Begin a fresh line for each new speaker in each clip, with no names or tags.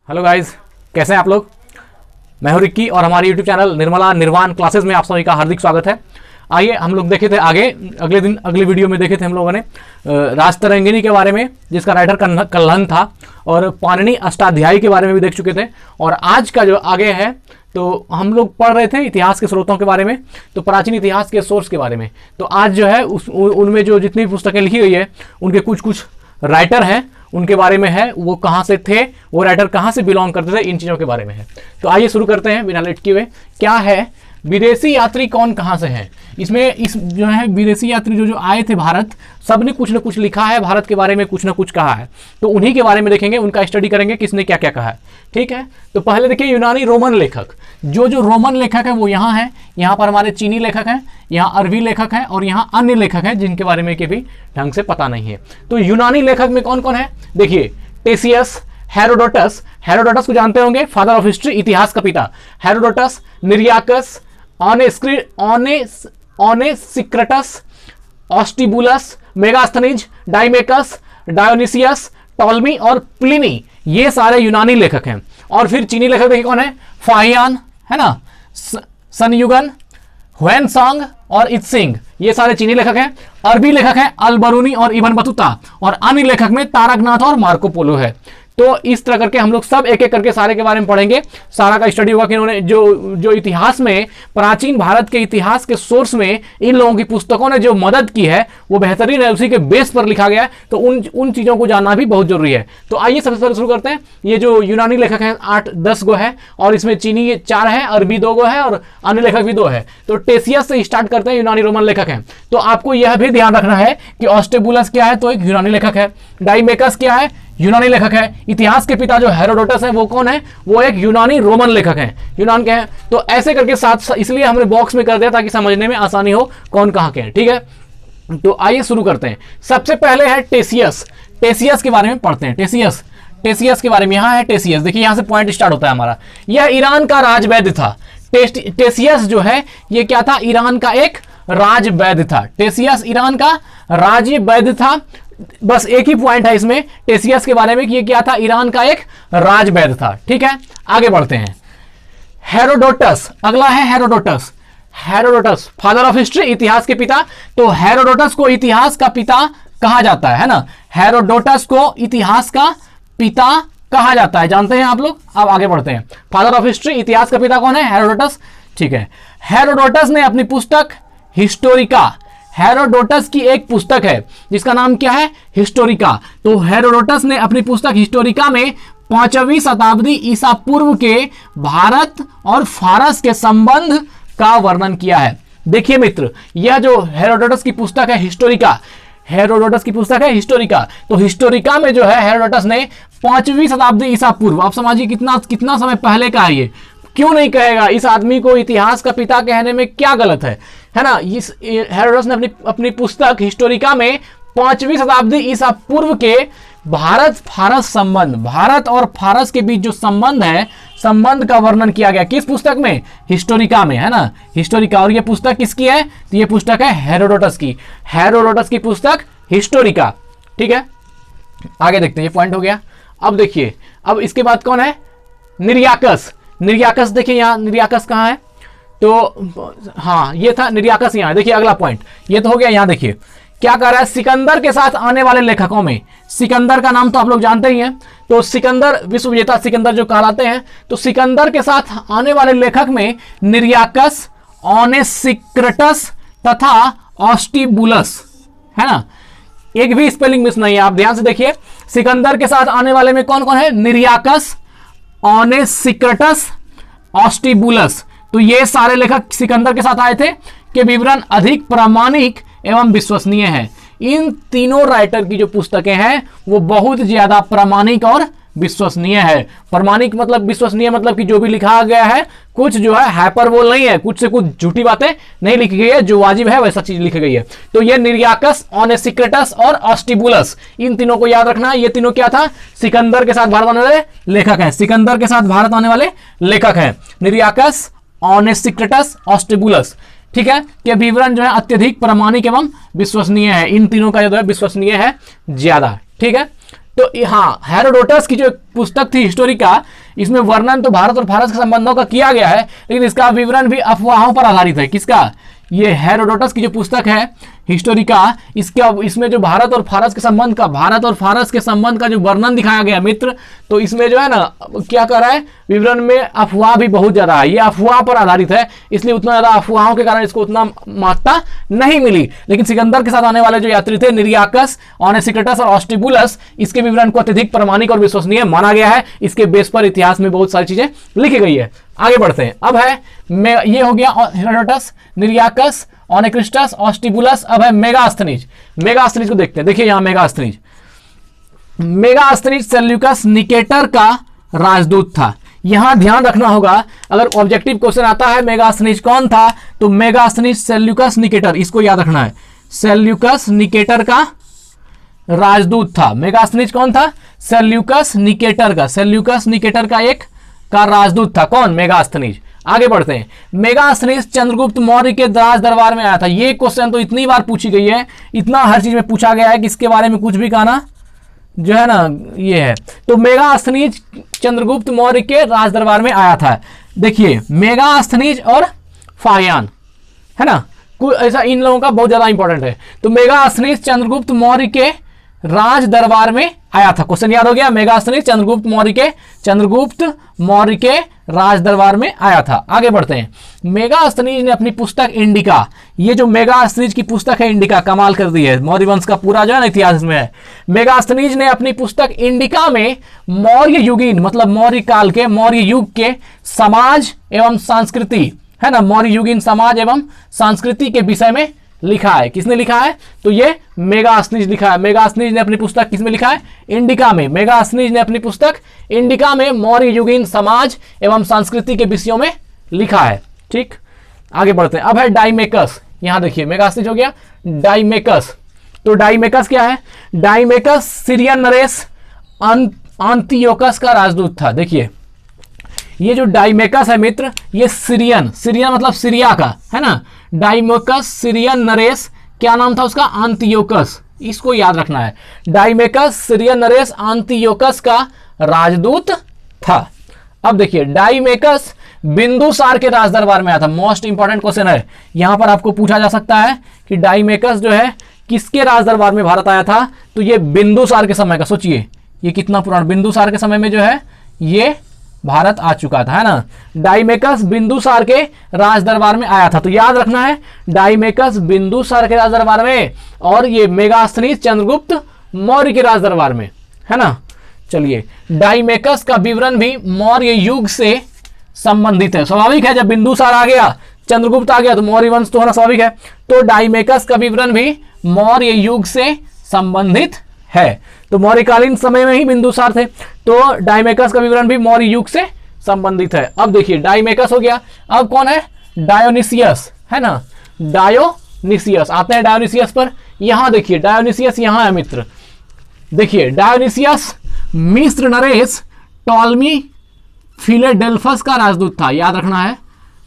Hello guys, कैसे हैं आप लोग। मैं हूं रिक्की और हमारे यूट्यूब चैनल निर्मला निर्वाण क्लासेस में आप सभी का हार्दिक स्वागत है। आइए हम लोग देखे थे आगे अगले वीडियो में देखे थे हम लोगों ने राजतरंगिणी के बारे में, जिसका राइटर कल्हण था, और पाणिनि अष्टाध्यायी के बारे में भी देख चुके थे। और आज का जो आगे है तो हम लोग पढ़ रहे थे इतिहास के स्रोतों के बारे में, तो प्राचीन इतिहास के सोर्स के बारे में। तो आज जो है उनमें जो जितनी पुस्तकें लिखी गई है उनके कुछ राइटर हैं, उनके बारे में है, वो कहाँ से थे, वो राइटर कहाँ से बिलोंग करते थे, इन चीज़ों के बारे में है। तो आइए शुरू करते हैं बिना लेट किए हुए। क्या है विदेशी यात्री कौन कहाँ से हैं। इसमें इस जो है विदेशी यात्री जो आए थे भारत, सब ने कुछ न कुछ लिखा है भारत के बारे में, कुछ न कुछ कहा है। तो उन्हीं के बारे में देखेंगे, उनका स्टडी करेंगे किसने क्या क्या कहा है। ठीक है, तो पहले देखिए यूनानी रोमन लेखक। जो रोमन लेखक है वो यहाँ है, यहाँ पर हमारे चीनी लेखक हैं, यहाँ अरबी लेखक हैं और यहाँ अन्य लेखक हैं जिनके बारे में के भी ढंग से पता नहीं है। तो यूनानी लेखक में कौन कौन है देखिए, टेसियस, हेरोडोटस। हेरोडोटस को जानते होंगे, फादर ऑफ हिस्ट्री, इतिहास का पिता। Herodotus, Nearchus, Onesicritus, Aristobulus, Megasthenes, Daimachus, Dionysius, Ptolemy और प्लिनी, ये सारे यूनानी लेखक हैं। और फिर चीनी लेखक देखिए कौन है, फाहियान है ना, सनयुगन, हुएनसांग और इत्सिंग, ये सारे चीनी लेखक हैं। अरबी लेखक हैं अलबरूनी और इब्न बतूता, और अन्य लेखक में तारकनाथ और मार्को पोलो है। तो इस तरह करके हम लोग सब एक एक करके सारे के बारे में पढ़ेंगे, सारा का स्टडी होगा कि इन्होंने जो इतिहास में, प्राचीन भारत के इतिहास के सोर्स में इन लोगों की पुस्तकों ने जो मदद की है वो बेहतरीन है, उसी के बेस पर लिखा गया है। तो उन चीज़ों को जानना भी बहुत जरूरी है। तो आइए सबसे पहले शुरू करते हैं। ये जो यूनानी लेखक हैं 8-10 गो है, और इसमें चीनी 4 है, अरबी 2 गो है और अन्य लेखक भी 2 है। तो टेसियस से स्टार्ट करते हैं, यूनानी रोमन लेखक हैं। तो आपको यह भी ध्यान रखना है कि ऑस्टेबुलस क्या है, तो एक यूनानी लेखक है। डाइमेकस क्या है, यूनानी लेखक है। इतिहास के पिता जो हेरोडोटस है वो कौन है, वो एक यूनानी रोमन लेखक है, यूनान के हैं। तो ऐसे करके साथ, इसलिए हमने बॉक्स में कर दिया ताकि समझने में आसानी हो कौन कहाँ के हैं। ठीक है, तो आइए शुरू करते हैं। सबसे पहले है टेसियस। टेसियस के बारे में पढ़ते हैं। टेसियस के बारे में यहाँ है टेसियस, देखिए यहाँ से पॉइंट स्टार्ट होता है हमारा। यह ईरान का राजवैद्य था। टेसियस जो है ये क्या था, ईरान का एक राजवैद्य था। टेसियस ईरान का राजवैद्य था। बस एक ही पॉइंट है इसमें टेसियस के बारे में कि ये क्या था, ईरान का एक राजवैद्य था। ठीक है, आगे बढ़ते हैं। हेरोडोटस, अगला है Herodotus. Herodotus father of history, इतिहास के पिता। तो हेरोडोटस को इतिहास का पिता कहा जाता है ना, हेरोडोटस को इतिहास का पिता कहा जाता है, जानते हैं आप लोग। अब आगे बढ़ते हैं। फादर ऑफ हिस्ट्री, इतिहास का पिता कौन है, हेरोडोटस। ठीक है, हेरोडोटस ने अपनी पुस्तक हिस्टोरिका, हेरोडोटस की एक पुस्तक है जिसका नाम क्या है, हिस्टोरिका। तो हेरोडोटस ने अपनी पुस्तक हिस्टोरिका में 5वीं शताब्दी ईसा पूर्व के भारत और फारस के संबंध का वर्णन किया है। देखिए मित्र, यह जो हेरोडोटस की पुस्तक है हिस्टोरिका, हेरोडोटस की पुस्तक है हिस्टोरिका। तो हिस्टोरिका में जो है हेरोडोटस ने 5वीं शताब्दी ईसा पूर्व, आप समझिए कितना समय पहले का है ये। क्यों नहीं कहेगा, इस आदमी को इतिहास का पिता कहने में क्या गलत है ना। इस हेरोडोटस ने अपनी पुस्तक हिस्टोरिका में 5वीं शताब्दी ईसा पूर्व के भारत फारस संबंध, भारत और फारस के बीच जो संबंध है, संबंध का वर्णन किया गया। किस पुस्तक में, हिस्टोरिका में, है ना, हिस्टोरिका। और ये पुस्तक किसकी है, तो ये पुस्तक है हेरोडोटस की, हेरोडोटस की पुस्तक हिस्टोरिका। ठीक है, आगे देखते हैं, ये पॉइंट हो गया। अब देखिए, अब इसके बाद कौन है, निरियाकस। निरियाकस देखिए यहाँ, निरियाकस कहाँ है, तो हाँ ये था निरियाकस यहाँ। देखिए अगला पॉइंट ये तो हो गया। यहाँ देखिए क्या कह रहा है, सिकंदर के साथ आने वाले लेखकों में, सिकंदर का नाम तो आप लोग जानते ही हैं। तो सिकंदर, विश्व विजेता सिकंदर जो कहलाते हैं, तो सिकंदर के साथ आने वाले लेखक में निरियाकस, ओनेसिक्रटस तथा ऑस्टिबुलस, है ना। एक भी स्पेलिंग मिस नहीं है, आप ध्यान से देखिए। सिकंदर के साथ आने वाले में कौन कौन है, निरियाकस, ओनेसिक्रटस, ऑस्टिबुलस। तो ये सारे लेखक सिकंदर के साथ आए थे कि विवरण अधिक प्रामाणिक एवं विश्वसनीय है। इन तीनों राइटर की जो पुस्तकें हैं वो बहुत ज्यादा प्रामाणिक और विश्वसनीय है। प्रामाणिक मतलब विश्वसनीय मतलब कि जो भी लिखा गया है कुछ जो है हाइपरबोल नहीं है, कुछ से कुछ झूठी बातें नहीं लिखी गई है, जो वाजिब है वैसा चीज लिखी गई है। तो ये निरियाकस, ओनेसिक्रटस और ऑस्टिबुलस, इन तीनों को याद रखना। ये तीनों क्या था, सिकंदर के साथ भारत आने वाले लेखक हैं, सिकंदर के साथ भारत आने वाले लेखक हैं, निरियाकस, ओनेसिक्रटस, ऑस्टिबुलस। ठीक है, कि विवरण जो है अत्यधिक प्रामाणिक एवं विश्वसनीय है। इन तीनों का जो है विश्वसनीय है ज्यादा। ठीक है, तो हाँ, हेरोडोटस की जो पुस्तक थी हिस्टोरिका, इसमें वर्णन तो भारत और फारस के संबंधों का किया गया है, लेकिन इसका विवरण भी अफवाहों पर आधारित है। किसका? ये हेरोडोटस की जो पुस्तक है हिस्टोरिका, इसमें जो भारत और फारस के संबंध का जो वर्णन दिखाया गया मित्र, तो इसमें जो है ना क्या कर रहा है, विवरण में अफवाह भी बहुत ज्यादा है, ये अफवाह पर आधारित है, इसलिए उतना ज्यादा अफवाहों के कारण इसको उतना महत्ता नहीं मिली। लेकिन सिकंदर के साथ आने वाले जो यात्री थे निरियाकस, ऑनेसिक्रिटस और ऑस्टिबुलस, इसके विवरण को अत्यधिक प्रामाणिक और विश्वसनीय माना गया है। इसके बेस पर इतिहास में बहुत सारी चीजें लिखी गई है। आगे बढ़ते हैं। अब है ये हो गया हेरोडोटस, निरियाकस, ऑनेक्रिस्टस, ऑस्टिबुलस। अब है मेगास्थनीज। मेगास्थनीज को देखते हैं। देखिए यहां मेगास्थनीज सेल्यूकस निकेटर का राजदूत था। यहां ध्यान रखना होगा, अगर ऑब्जेक्टिव क्वेश्चन आता है मेगास्थनीज कौन था, तो मेगास्थनीज सेल्यूकस निकेटर, इसको याद रखना है, सेल्यूकस निकेटर का राजदूत था। मेगास्थनीज कौन था? सेल्यूकस निकेटर का राजदूत था। कौन? मेगास्थनीज। आगे बढ़ते हैं। मेगास्थनीज चंद्रगुप्त मौर्य के राज दरबार में आया था। ये क्वेश्चन तो इतनी बार पूछी गई है, इतना हर चीज में पूछा गया है कि इसके बारे में कुछ भी कहना जो है ना ये है। तो मेगास्थनीज चंद्रगुप्त मौर्य के राज दरबार में आया था। देखिए मेगास्थनीज और फाहियान है ना, कोई ऐसा इन लोगों का बहुत ज्यादा इंपॉर्टेंट है। तो मेगास्थनीज चंद्रगुप्त मौर्य के राज दरबार में आया था। क्वेश्चन याद हो गया, मेगास्थनीज चंद्रगुप्त मौर्य के राज दरबार में आया था। आगे बढ़ते हैं। मेगास्थनीज ने अपनी पुस्तक इंडिका, ये जो मेगास्थनीज की पुस्तक है इंडिका, कमाल कर दी है, मौर्य वंश का पूरा जो है ना इतिहास में है। मेगास्थनीज ने अपनी पुस्तक इंडिका में मौर्य युगीन, मतलब मौर्य काल के, मौर्य युग के समाज एवं संस्कृति है ना, मौर्य युगीन समाज एवं संस्कृति के विषय में लिखा है। किसने लिखा है? तो ये मेगास्थनीज लिखा है। मेगास्थनीज ने अपनी पुस्तक किसमें लिखा है? इंडिका में। मेगास्थनीज ने अपनी पुस्तक इंडिका में मौर्य युगीन समाज एवं संस्कृति के विषयों में लिखा है। ठीक, आगे बढ़ते हैं। अब है डाइमेकस। यहां देखिए मेगास्थनीज हो गया, डाइमेकस। तो डाइमेकस क्या है? डाइमेकस सीरियन नरेश अंतियोकस का राजदूत था। देखिए ये जो डाइमेकस है मित्र, ये सीरियन मतलब सीरिया का है ना। डाइमेकस सीरियन नरेश, क्या नाम था उसका? अंतियोकस। इसको याद रखना है। डाइमेकस सीरियन नरेश अंतियोकस का राजदूत था। अब देखिए डाइमेकस बिंदुसार के राज दरबार में आया था। मोस्ट इंपॉर्टेंट क्वेश्चन है, यहां पर आपको पूछा जा सकता है कि डाइमेकस जो है किसके राज दरबार में भारत आया था? तो ये बिंदुसार के समय का। सोचिए ये कितना पुराना, बिंदुसार के समय में जो है ये भारत आ चुका था, है ना। डाइमेकस बिंदुसार के राज दरबार में आया था। तो याद रखना है डाइमेकस बिंदुसार के राज दरबार में, और ये मेगास्थनीज चंद्रगुप्त मौर्य के राज दरबार में, है ना। चलिए डाइमेकस का विवरण भी मौर्य युग से संबंधित है। स्वाभाविक है, जब बिंदुसार आ गया, चंद्रगुप्त आ गया, तो मौर्य वंश तो होना स्वाभाविक है। तो डाइमेकस का विवरण भी मौर्य युग से संबंधित है। तो मौर्यकालीन समय में ही बिंदुसार थे, तो डाइमेकस का विवरण भी मौर्य युग से संबंधित है। अब देखिए डाइमेकस हो गया। अब कौन है? डायोनिसियस, है ना। डायोनिसियस, आते हैं डायोनिसियस पर। यहां देखिए डायोनिसियस यहां है मित्र। देखिए डायोनिसियस मिस्र नरेश टॉलमी फिलेडेल्फस का राजदूत था। याद रखना है,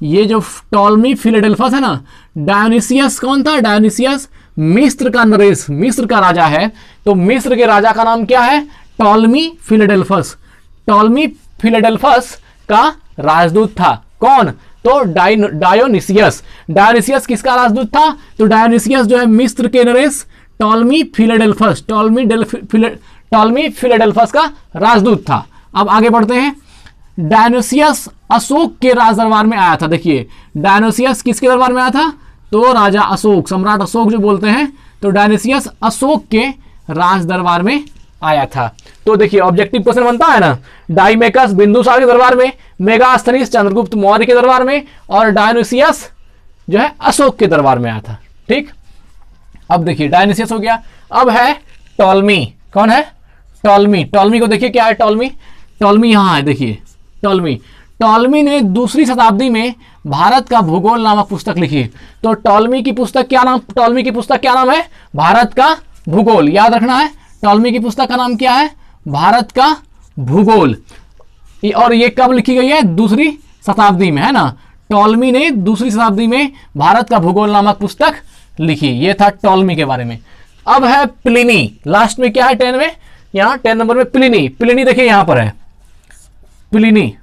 ये जो टॉलमी फिलेडेल्फस है ना, डायोनिसियस कौन था? डायोनिसियस मिस्र का नरेश, मिस्र का राजा है। तो मिस्र के राजा का नाम क्या है? टॉलमी फिलेडेल्फस। टॉलमी फिलेडेल्फस का राजदूत था। कौन? तो डायोनिसियस। डायोनिसियस किसका राजदूत था? तो डायोनिसियस जो है मिस्र के नरेश टॉलमी फिलेडेल्फस, टॉलमी फिलेडेल्फस का राजदूत था। अब आगे बढ़ते हैं। डायोनिसियस अशोक के राज दरबार में आया था। देखिए डायोनिसियस किसके दरबार में आया था? तो राजा अशोक, सम्राट अशोक जो बोलते हैं, तो डायोनिसियस अशोक के राज दरबार में आया था। तो देखिए ऑब्जेक्टिव क्वेश्चन बनता है ना, डाइमेकस बिंदुसार के दरबार में, मेगास्थनीज चंद्रगुप्त मौर्य के दरबार में, और डायोनिसियस जो है अशोक के दरबार में आया था। ठीक, अब देखिए डायोनिसियस हो गया। अब है टॉलमी। कौन है? टॉलमी। टॉलमी को देखिए क्या है? टॉलमी यहां है। देखिए टॉलमी ने दूसरी शताब्दी में भारत का भूगोल नामक पुस्तक लिखी। तो टॉलमी की पुस्तक क्या नाम है? भारत का भूगोल। याद रखना है, टॉलमी की पुस्तक का नाम क्या है? भारत का भूगोल। और ये कब लिखी गई है? दूसरी शताब्दी में, है ना। टॉलमी ने दूसरी शताब्दी में भारत का भूगोल नामक पुस्तक लिखी। ये था टॉलमी के बारे में। अब है प्लिनी। लास्ट में क्या है 10 में? यहां 10 नंबर में प्लिनी, प्लिनी देखिए यहां पर है, प्लिनी